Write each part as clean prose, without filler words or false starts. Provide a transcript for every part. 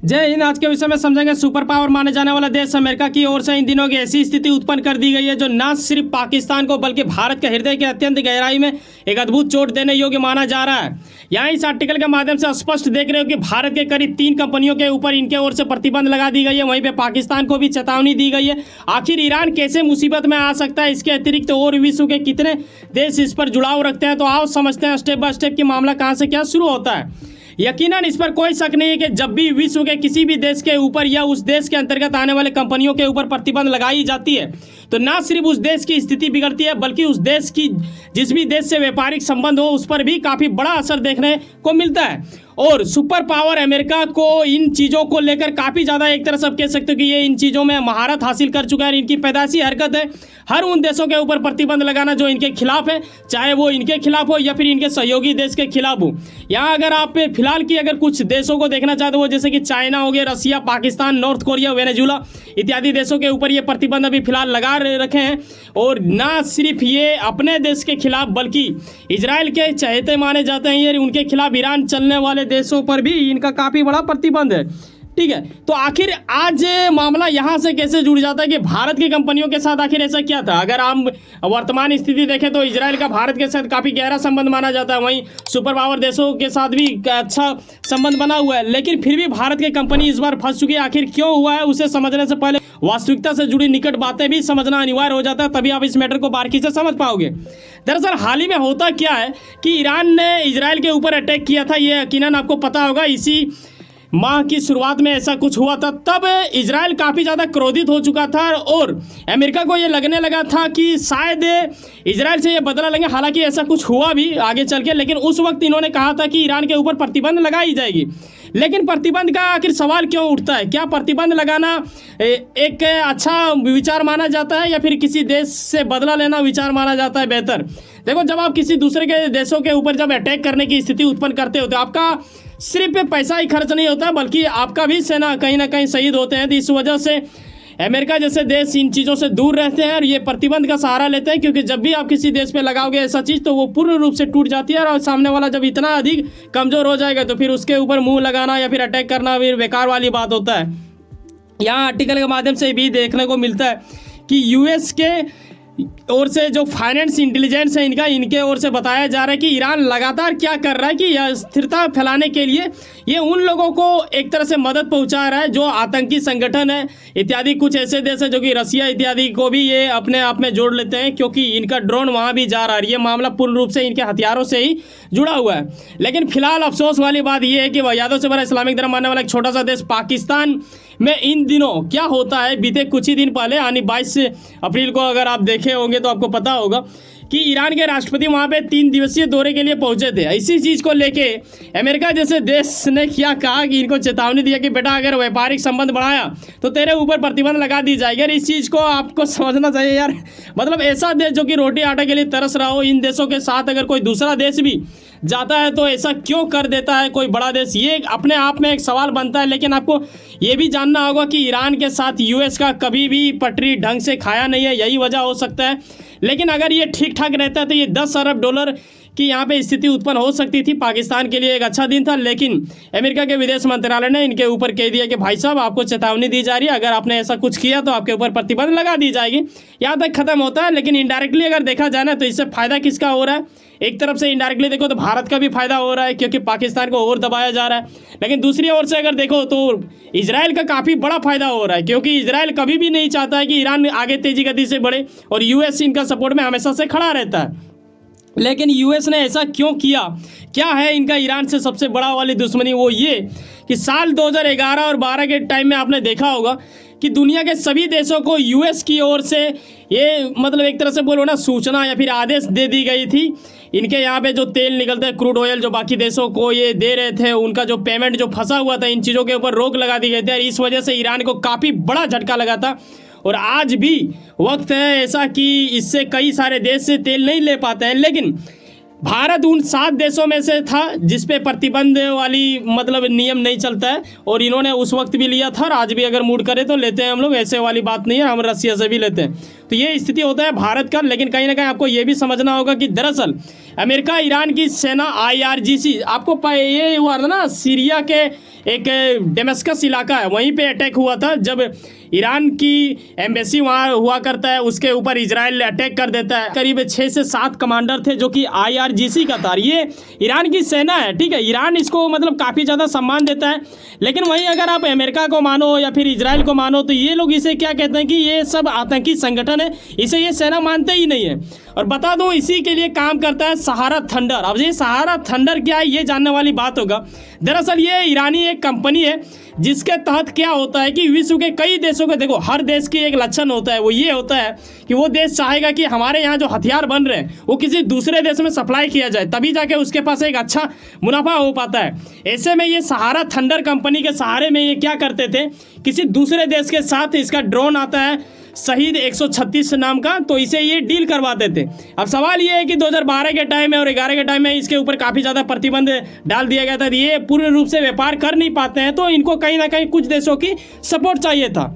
जय हिंद। आज के विषय में समझेंगे सुपर पावर माने जाने वाला देश अमेरिका की ओर से इन दिनों की ऐसी स्थिति उत्पन्न कर दी गई है जो न सिर्फ पाकिस्तान को बल्कि भारत के हृदय के अत्यंत गहराई में एक अद्भुत चोट देने योग्य माना जा रहा है। यहाँ इस आर्टिकल के माध्यम से स्पष्ट देख रहे हो कि भारत के करीब 3 कंपनियों के ऊपर इनके ओर से प्रतिबंध लगा दी गई है, वहीं पे पाकिस्तान को भी चेतावनी दी गई है। आखिर ईरान कैसे मुसीबत में आ सकता है, इसके अतिरिक्त और विश्व के कितने देश इस पर जुड़ाव रखते हैं, तो आओ समझते हैं स्टेप बाय स्टेप कि मामला कहाँ से क्या शुरू होता है। यकीनन इस पर कोई शक नहीं है कि जब भी विश्व के किसी भी देश के ऊपर या उस देश के अंतर्गत आने वाले कंपनियों के ऊपर प्रतिबंध लगाई जाती है तो न सिर्फ उस देश की स्थिति बिगड़ती है बल्कि उस देश की जिस भी देश से व्यापारिक संबंध हो उस पर भी काफ़ी बड़ा असर देखने को मिलता है। और सुपर पावर अमेरिका को इन चीज़ों को लेकर काफ़ी ज़्यादा एक तरह से कह सकते हो कि ये इन चीज़ों में महारत हासिल कर चुका है। इनकी पैदाइशी हरकत है हर उन देशों के ऊपर प्रतिबंध लगाना जो इनके खिलाफ है, चाहे वो इनके खिलाफ हो या फिर इनके सहयोगी देश के खिलाफ हो। यहाँ अगर आप फिलहाल की अगर कुछ देशों को देखना चाहते हो जैसे कि चाइना हो गया, रसिया, पाकिस्तान, नॉर्थ कोरिया, वेनेजुला इत्यादि देशों के ऊपर ये प्रतिबंध अभी फिलहाल लगा रखे हैं। और ना सिर्फ ये अपने देश के खिलाफ बल्कि इजराइल के चहेते माने जाते हैं, ये उनके खिलाफ ईरान चलने वाले देशों पर भी इनका काफ़ी बड़ा प्रतिबंध है। ठीक है, तो आखिर आज मामला यहाँ से कैसे जुड़ जाता है कि भारत की कंपनियों के साथ आखिर ऐसा क्या था। अगर हम वर्तमान स्थिति देखें तो इजराइल का भारत के साथ काफ़ी गहरा संबंध माना जाता है, वहीं सुपर पावर देशों के साथ भी अच्छा संबंध बना हुआ है, लेकिन फिर भी भारत की कंपनी इस बार फंस चुकी है। आखिर क्यों हुआ है उसे समझने से पहले वास्तविकता से जुड़ी निकट बातें भी समझना अनिवार्य हो जाता है, तभी आप इस मैटर को बारीकी से समझ पाओगे। दरअसल हाल ही में होता क्या है कि ईरान ने इजराइल के ऊपर अटैक किया था, ये यकीनन आपको पता होगा। इसी माह की शुरुआत में ऐसा कुछ हुआ था, तब इजराइल काफ़ी ज़्यादा क्रोधित हो चुका था और अमेरिका को ये लगने लगा था कि शायद इजराइल से ये बदला लेंगे। हालांकि ऐसा कुछ हुआ भी आगे चल के, लेकिन उस वक्त इन्होंने कहा था कि ईरान के ऊपर प्रतिबंध लगाई जाएगी। लेकिन प्रतिबंध का आखिर सवाल क्यों उठता है? क्या प्रतिबंध लगाना एक अच्छा विचार माना जाता है या फिर किसी देश से बदला लेना विचार माना जाता है बेहतर? देखो, जब आप किसी दूसरे के देशों के ऊपर जब अटैक करने की स्थिति उत्पन्न करते हो तो आपका सिर्फ पैसा ही खर्च नहीं होता बल्कि आपका भी सेना कहीं ना कहीं शहीद होते हैं। तो इस वजह से अमेरिका जैसे देश इन चीज़ों से दूर रहते हैं और ये प्रतिबंध का सहारा लेते हैं, क्योंकि जब भी आप किसी देश पे लगाओगे ऐसा चीज़ तो वो पूर्ण रूप से टूट जाती है और सामने वाला जब इतना अधिक कमज़ोर हो जाएगा तो फिर उसके ऊपर मुंह लगाना या फिर अटैक करना फिर बेकार वाली बात होता है। यहाँ आर्टिकल के माध्यम से भी देखने को मिलता है कि यूएस के ओर से जो फाइनेंस इंटेलिजेंस है इनके ओर से बताया जा रहा है कि ईरान लगातार क्या कर रहा है कि यह स्थिरता फैलाने के लिए ये उन लोगों को एक तरह से मदद पहुंचा रहा है जो आतंकी संगठन है इत्यादि। कुछ ऐसे देश है जो कि रसिया इत्यादि को भी ये अपने आप में जोड़ लेते हैं क्योंकि इनका ड्रोन वहाँ भी जा रहा है। ये मामला पूर्ण रूप से इनके हथियारों से ही जुड़ा हुआ है। लेकिन फिलहाल अफसोस वाली बात यह है कि वह से बड़ा इस्लामिक धर्म मानने वाला एक छोटा सा देश पाकिस्तान में इन दिनों क्या होता है। बीते कुछ ही दिन पहले यानी 22 अप्रैल को अगर आप देखे होंगे तो आपको पता होगा कि ईरान के राष्ट्रपति वहाँ पे 3 दिवसीय दौरे के लिए पहुँचे थे। इसी चीज़ को लेके अमेरिका जैसे देश ने क्या कहा कि इनको चेतावनी दिया कि बेटा अगर व्यापारिक संबंध बढ़ाया तो तेरे ऊपर प्रतिबंध लगा दी जाएगी। और इस चीज़ को आपको समझना चाहिए यार, मतलब ऐसा देश जो कि रोटी आटा के लिए तरस रहा हो, इन देशों के साथ अगर कोई दूसरा देश भी जाता है तो ऐसा क्यों कर देता है कोई बड़ा देश? ये अपने आप में एक सवाल बनता है। लेकिन आपको ये भी जानना होगा कि ईरान के साथ यूएस का कभी भी पटरी ढंग से खाया नहीं है, यही वजह हो सकता है। लेकिन अगर ये ठीक ठाक रहता है तो ये 10 अरब डॉलर की यहाँ पे स्थिति उत्पन्न हो सकती थी। पाकिस्तान के लिए एक अच्छा दिन था, लेकिन अमेरिका के विदेश मंत्रालय ने इनके ऊपर कह दिया कि भाई साहब आपको चेतावनी दी जा रही है, अगर आपने ऐसा कुछ किया तो आपके ऊपर प्रतिबंध लगा दी जाएगी। यहाँ तक खत्म होता है। लेकिन इनडायरेक्टली अगर देखा जाए ना तो इससे फ़ायदा किसका हो रहा है? एक तरफ से इनडायरेक्टली देखो तो भारत का भी फायदा हो रहा है क्योंकि पाकिस्तान को और दबाया जा रहा है। लेकिन दूसरी ओर से अगर देखो तो इजराइल का काफ़ी बड़ा फायदा हो रहा है क्योंकि इजराइल कभी भी नहीं चाहता है कि ईरान आगे तेजी गति से बढ़े और यूएस इनका सपोर्ट में हमेशा से खड़ा रहता है। लेकिन यूएस ने ऐसा क्यों किया? क्या है इनका ईरान से सबसे बड़ा वाली दुश्मनी? वो ये कि साल 2011 और 12 के टाइम में आपने देखा होगा कि दुनिया के सभी देशों को यूएस की ओर से ये मतलब एक तरह से बोलो ना सूचना या फिर आदेश दे दी गई थी। इनके यहाँ पे जो तेल निकलता है क्रूड ऑयल जो बाकी देशों को ये दे रहे थे, उनका जो पेमेंट जो फंसा हुआ था, इन चीज़ों के ऊपर रोक लगा दी गई थी और इस वजह से ईरान को काफ़ी बड़ा झटका लगा था। और आज भी वक्त है ऐसा कि इससे कई सारे देश से तेल नहीं ले पाते हैं। लेकिन भारत उन 7 देशों में से था जिस पे प्रतिबंध वाली मतलब नियम नहीं चलता है और इन्होंने उस वक्त भी लिया था और आज भी अगर मूड करे तो लेते हैं हम लोग, ऐसे वाली बात नहीं है, हम रसिया से भी लेते हैं। तो ये स्थिति होता है भारत का। लेकिन कहीं ना कहीं आपको ये भी समझना होगा कि दरअसल अमेरिका ईरान की सेना IRGC, आपको ये हुआ था ना, सीरिया के एक डेमस्कस इलाका है, वहीं पे अटैक हुआ था जब ईरान की एम्बेसी वहाँ हुआ करता है, उसके ऊपर इजराइल अटैक कर देता है। करीब 6 से 7 कमांडर थे जो कि IRGC का था। ये ईरान की सेना है, ठीक है। ईरान इसको मतलब काफ़ी ज़्यादा सम्मान देता है, लेकिन वहीं अगर आप अमेरिका को मानो या फिर इजराइल को मानो तो ये लोग इसे क्या कहते हैं कि ये सब आतंकी संगठन है, इसे ये सेना मानते ही नहीं है। और बता दूं, इसी के लिए काम करता है सहारा थंडर। अब ये सहारा थंडर क्या है, ये जानने वाली बात होगा। दरअसल ये ईरानी एक कंपनी है जिसके तहत क्या होता है कि विश्व के कई देशों के, देखो हर देश की एक लक्षण होता है, वो ये होता है कि वो देश चाहेगा कि हमारे यहाँ जो हथियार बन रहे हैं वो किसी दूसरे देश में सप्लाई किया जाए, तभी जाके उसके पास एक अच्छा मुनाफा हो पाता है। ऐसे में ये सहारा थंडर कंपनी के सहारे में ये क्या करते थे, किसी दूसरे देश के साथ इसका ड्रोन आता है शहीद 136 नाम का, तो इसे ये डील करवाते थे। अब सवाल ये है कि 2012 के टाइम में और 11 के टाइम में इसके ऊपर काफ़ी ज़्यादा प्रतिबंध डाल दिया गया था। ये पूर्ण रूप से व्यापार कर नहीं पाते हैं, तो इनको कहीं ना कहीं कुछ देशों की सपोर्ट चाहिए था।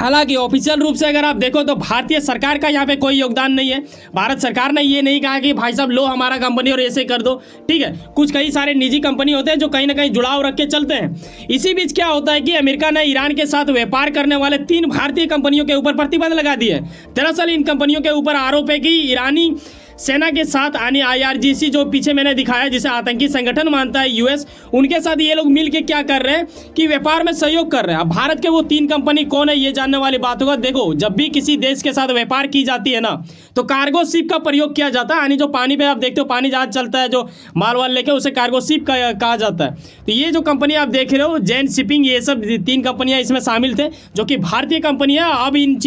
हालांकि ऑफिशियल रूप से अगर आप देखो तो भारतीय सरकार का यहाँ पे कोई योगदान नहीं है। भारत सरकार ने ये नहीं कहा कि भाई साहब लो हमारा कंपनी और ऐसे कर दो, ठीक है। कुछ कई सारे निजी कंपनी होते हैं जो कहीं ना कहीं जुड़ाव रख के चलते हैं। इसी बीच क्या होता है कि अमेरिका ने ईरान के साथ व्यापार करने वाले 3 भारतीय कंपनियों के ऊपर प्रतिबंध लगा दिए है। दरअसल इन कंपनियों के ऊपर आरोप है कि ईरानी सेना के साथ यानी IRGC जो पीछे मैंने दिखाया जिसे आतंकी संगठन मानता है US, उनके साथ ये लोग मिल के क्या कर रहे हैं कि व्यापार में सहयोग कर रहे हैं। अब भारत के वो 3 कंपनी कौन है ये जानने वाली बात होगा। देखो जब भी किसी देश के साथ व्यापार की जाती है ना, तो कार्गो शिप का प्रयोग किया जाता है, यानी जो पानी पे आप देखते हो पानी जहाज चलता है जो माल वाल लेके, उसे कार्गो शिप कहा जाता है। तो ये जो कंपनी आप देख रहे हो जैन शिपिंग, ये सब 3 कंपनियां इसमें शामिल थे जो कि भारतीय कंपनियां। अब इन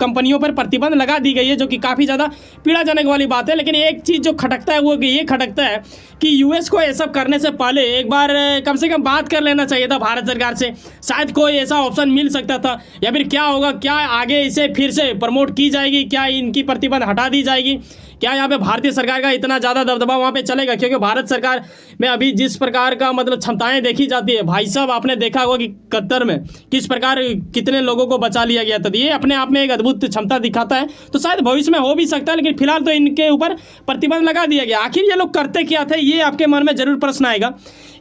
कंपनियों पर प्रतिबंध लगा दी गई है जो कि काफ़ी ज़्यादा पीड़ाजनक वाली बात है। लेकिन एक चीज़ जो खटकता है वो ये खटकता है कि US को ये सब करने से पहले एक बार कम से कम बात कर लेना चाहिए था भारत सरकार से। शायद कोई ऐसा ऑप्शन मिल सकता था, या फिर क्या होगा, क्या आगे इसे फिर से प्रमोट की जाएगी, क्या इनकी प्रतिबंध हटा दी जाएगी, क्या यहाँ पे भारतीय सरकार का इतना ज़्यादा दबदबा वहाँ पे चलेगा। क्योंकि भारत सरकार में अभी जिस प्रकार का मतलब क्षमताएं देखी जाती है, भाई साहब आपने देखा होगा कि कतर में किस प्रकार कितने लोगों को बचा लिया गया था। ये अपने आप में एक अद्भुत क्षमता दिखाता है। तो शायद भविष्य में हो भी सकता है, लेकिन फिलहाल तो इनके ऊपर प्रतिबंध लगा दिया गया। आखिर ये लोग करते क्या थे, ये आपके मन में जरूर प्रश्न आएगा।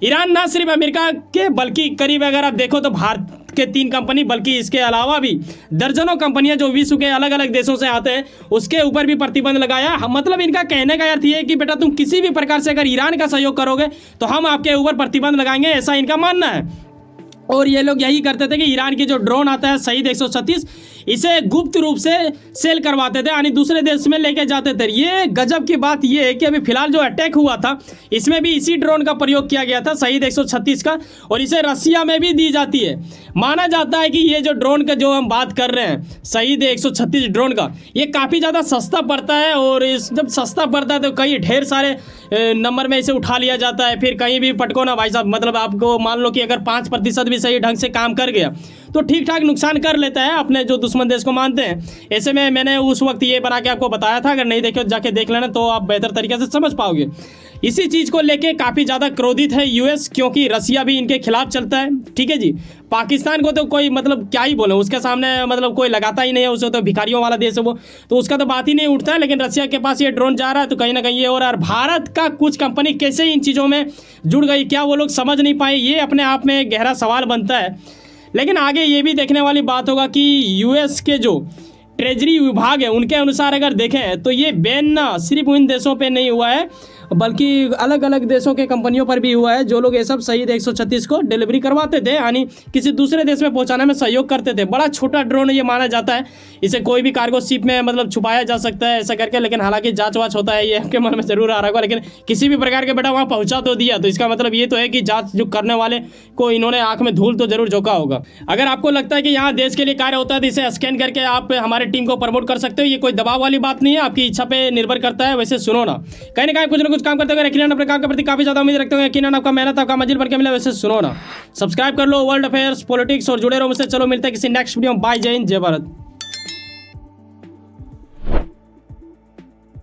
ईरान ना सिर्फ अमेरिका के बल्कि करीब अगर आप देखो तो भारत के 3 कंपनी, बल्कि इसके अलावा भी दर्जनों कंपनियां जो विश्व के अलग अलग देशों से आते हैं उसके ऊपर भी प्रतिबंध लगाया। मतलब इनका कहने का अर्थ ये है कि बेटा तुम किसी भी प्रकार से अगर ईरान का सहयोग करोगे तो हम आपके ऊपर प्रतिबंध लगाएंगे, ऐसा इनका मानना है। और ये लोग यही करते थे कि ईरान की जो ड्रोन आता है शहीद 136, इसे गुप्त रूप से सेल करवाते थे, यानी दूसरे देश में लेके जाते थे। ये गजब की बात ये है कि अभी फिलहाल जो अटैक हुआ था इसमें भी इसी ड्रोन का प्रयोग किया गया था शहीद 136 का, और इसे रसिया में भी दी जाती है। माना जाता है कि ये जो ड्रोन का जो हम बात कर रहे हैं शहीद 136 ड्रोन का, ये काफ़ी ज़्यादा सस्ता पड़ता है। और जब सस्ता पड़ता है तो कई ढेर सारे नंबर में इसे उठा लिया जाता है, फिर कहीं भी पटको ना भाई साहब। मतलब आपको मान लो कि अगर 5% भी सही ढंग से काम कर गया तो ठीक ठाक नुकसान कर लेता है अपने जो दुश्मन देश को मानते हैं। ऐसे में मैंने उस वक्त ये बना के आपको बताया था, अगर नहीं देखे जाके देख लेना तो आप बेहतर तरीके से समझ पाओगे। इसी चीज़ को लेके काफ़ी ज़्यादा क्रोधित है US, क्योंकि रसिया भी इनके खिलाफ चलता है, ठीक है जी। पाकिस्तान को तो कोई मतलब क्या ही बोले, उसके सामने मतलब कोई लगाता ही नहीं है, उसे तो भिखारियों वाला देश है वो, तो उसका तो बात ही नहीं उठता है। लेकिन रसिया के पास ये ड्रोन जा रहा है तो कहीं ना कहीं ये हो रहा है। भारत का कुछ कंपनी कैसे इन चीज़ों में जुड़ गई, क्या वो लोग समझ नहीं पाए, ये अपने आप में गहरा सवाल बनता है। लेकिन आगे ये भी देखने वाली बात होगा कि US के जो ट्रेजरी विभाग है उनके अनुसार अगर देखें तो ये बैन ना सिर्फ उन देशों पे नहीं हुआ है बल्कि अलग अलग देशों के कंपनियों पर भी हुआ है जो लोग ये सब शहीद 136 को डिलीवरी करवाते थे, यानी किसी दूसरे देश में पहुंचाने में सहयोग करते थे। बड़ा छोटा ड्रोन ये माना जाता है, इसे कोई भी कार्गो शिप में मतलब छुपाया जा सकता है ऐसा करके। लेकिन हालांकि जांच वाच होता है, ये आपके मन में जरूर आ रहा होगा। लेकिन किसी भी प्रकार के बेटा वहाँ पहुँचा तो दिया, तो इसका मतलब ये तो है कि जाँच जो करने वाले को इन्होंने आँख में धूल तो जरूर झोंका होगा। अगर आपको लगता है कि यहाँ देश के लिए कार्य होता है तो इसे स्कैन करके आप हमारे टीम को प्रमोट कर सकते हो। ये कोई दबाव वाली बात नहीं है, आपकी इच्छा पे निर्भर करता है। वैसे सुनो ना, कहीं ना कहीं कुछ ना कुछ काम करते हुए अपने काम के प्रति काफी ज्यादा उम्मीद रखते हो, यकीनन आपका मेहनत आपका मंजिल बन के मिला। वैसे सुनो ना, सब्सक्राइब कर लो, वर्ल्ड अफेयर्स, पॉलिटिक्स और जुड़े रहो मुझसे। चलो मिलते हैं किसी नेक्स्ट वीडियो में। बाय, जय हिंद, जय भारत।